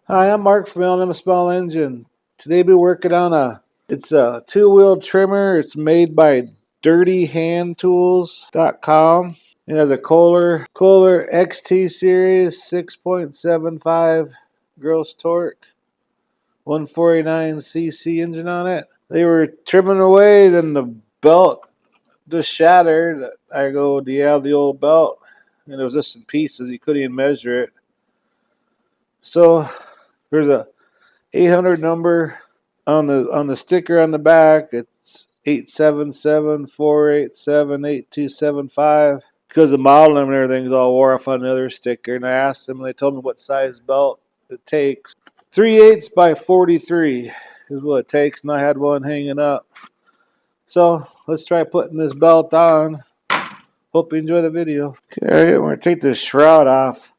Hi, I'm Mark from L&M Small Engine. Today we're working on it's a two-wheel trimmer. It's made by DirtyHandTools.com. It has a Kohler XT series 6.75 gross torque, 149cc engine on it. They were trimming away, then the belt just shattered. I go, do you have the old belt? And it was just in pieces. You couldn't even measure it. So there's a 800 number on the sticker on the back. It's 877-487-8275. Because the model and everything's all wore off on the other sticker, and I asked them, and they told me what size belt it takes. 3/8 by 43 is what it takes, and I had one hanging up. So let's try putting this belt on. Hope you enjoy the video. Okay, we're gonna take this shroud off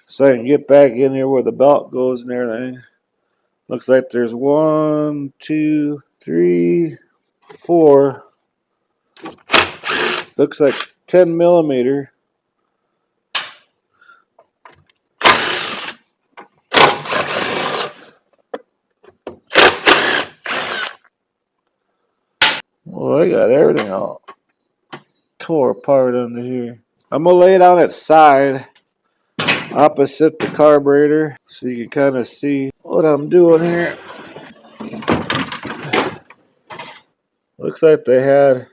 so I can get back in here where the belt goes and everything. Looks like there's 1, 2, 3, 4. Looks like 10 millimeter. Well, I got everything all tore apart under here. I'm gonna lay it on its side, opposite the carburetor, so you can kind of see what I'm doing here. Looks like they had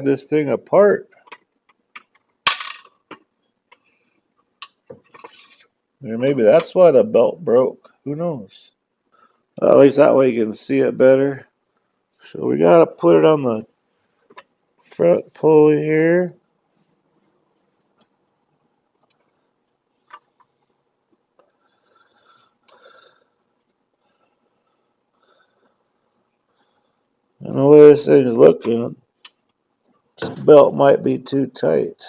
this thing apart. Or maybe that's why the belt broke. Who knows? At least that way you can see it better. So we gotta put it on the front pulley here. And the way this thing's looking, this belt might be too tight.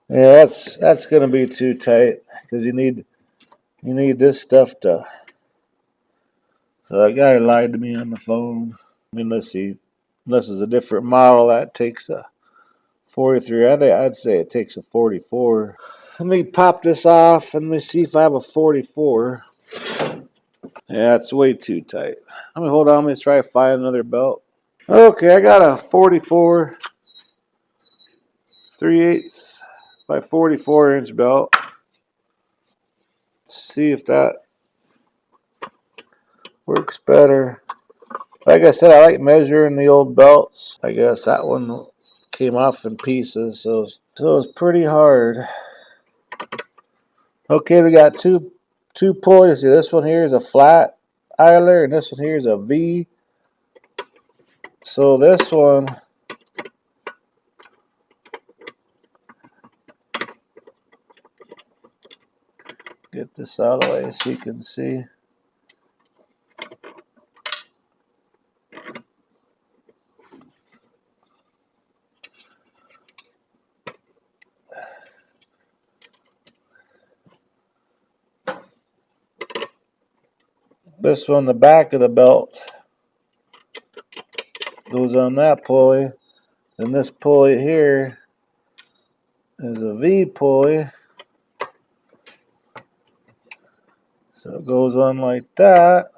Yeah, that's gonna be too tight because you need this stuff to. So that guy lied to me on the phone. Unless it's a different model that takes a 43. I'd say it takes a 44. Let me pop this off and let me see if I have a 44. Yeah, it's way too tight. Hold on. Let me try to find another belt. Okay, I got a 44 3/8 by 44-inch belt. Let's see if that works better. Like I said, I like measuring the old belts. I guess that one came off in pieces, so it's pretty hard. Okay, we got two pulleys. See, this one here is a flat idler, and this one here is a V. So this one, get this out of the way so you can see. This one, the back of the belt, goes on that pulley. And this pulley here is a V pulley. So it goes on like that.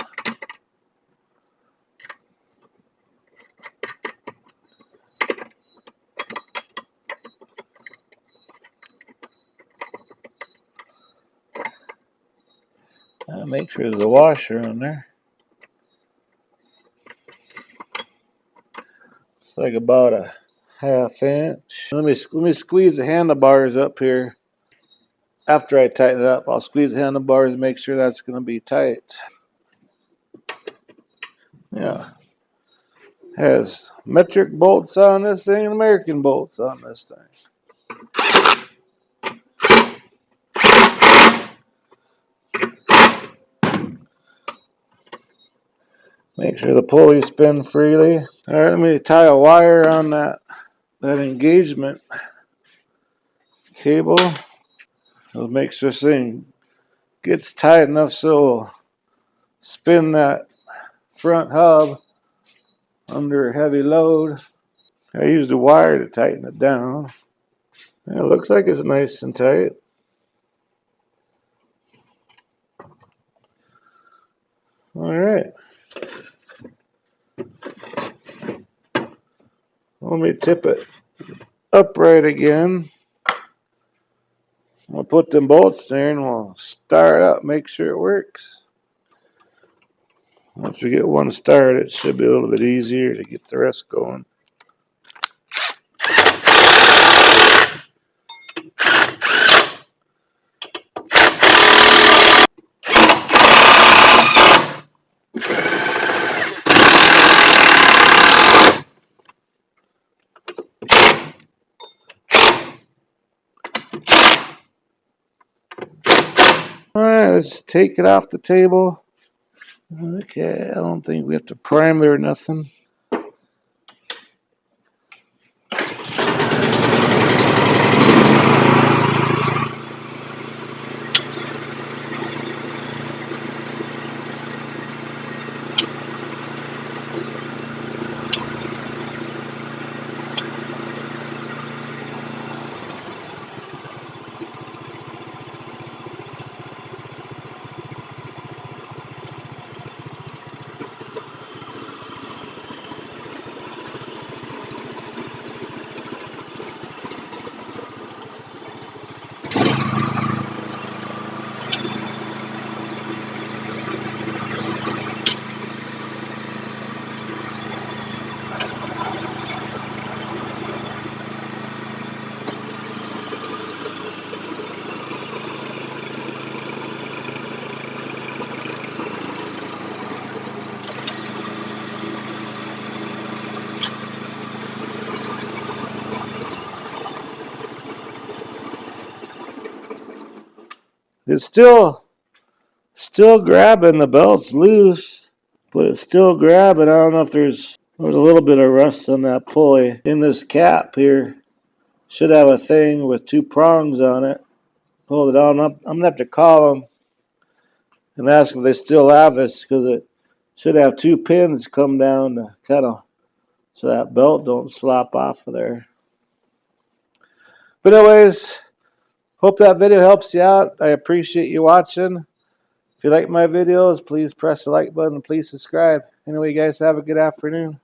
Make sure there's a washer on there. It's like about a ½ inch. Let me squeeze the handlebars up here. After I tighten it up, I'll squeeze the handlebars and make sure that's going to be tight. Yeah. Has metric bolts on this thing and American bolts on this thing. Make sure the pulleys spin freely. All right, let me tie a wire on that engagement cable. It'll make sure this thing gets tight enough so it'll spin that front hub. under a heavy load. I used a wire to tighten it down. It looks like it's nice and tight. All right. Let me tip it upright again. We'll put them bolts there and we'll start up, make sure it works. Once we get one started, it should be a little bit easier to get the rest going. Alright, let's take it off the table. Okay, I don't think we have to prime it or nothing. It's still grabbing. The belt's loose, but it's still grabbing. I don't know if there's a little bit of rust on that pulley. In this cap here, should have a thing with two prongs on it. Hold it on. I'm gonna have to call them and ask if they still have this, because it should have two pins come down to kind of so that belt don't slop off of there. But anyways, hope that video helps you out. I appreciate you watching. If you like my videos, please press the like button and please subscribe. Anyway, you guys have a good afternoon.